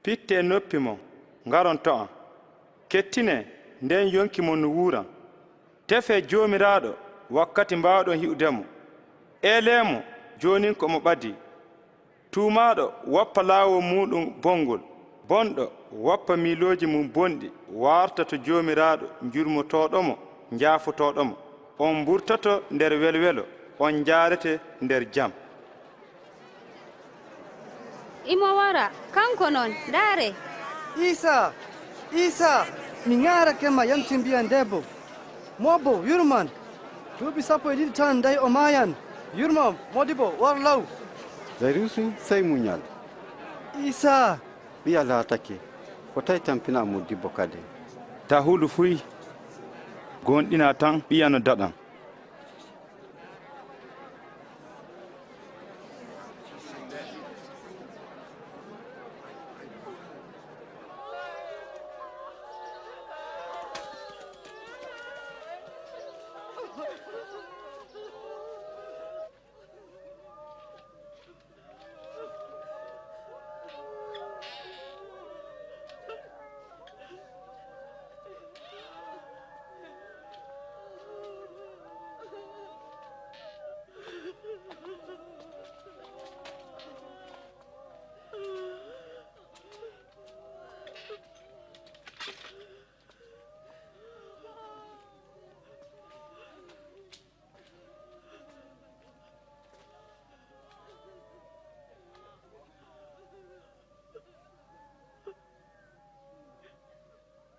pitte noppi mon ngaron to an kettine nden yonki mon no wuuran tefe joomiraaɗo wakkati mbawɗon hi'udemo elemo jonin komo ɓadi tuumaaɗo woppa laawol muɗum bongol bonɗo woppa miilooji mum bonɗi warta to joomiraaɗo jurmotoɗomo jaafotoɗomo on burtoto nder welwelo on jaarete nder jam imo wara kanko noon ndaare Iisa mi ŋaarake ma yamtimbiyan debbo mobbo yurman duuɓi 12 tan dayi o maayan yurmam modibo war law Jayrusu sey muñal Iisa ɓiya laatake ko tawi tampina modibbo kadi tahulu fuy gonɗina tan ɓiya no daɗan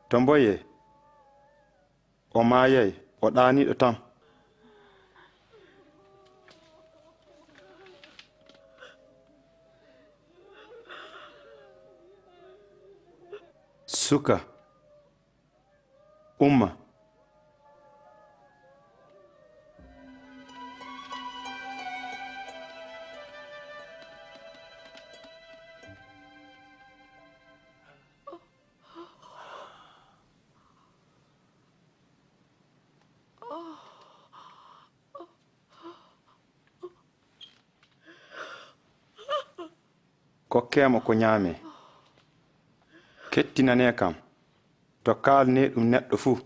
to mboye o maayay o ɗaaniɗo tan suka umma kokkemo ko ñaame kettinane kam to kaalne ɗum neɗɗo fuu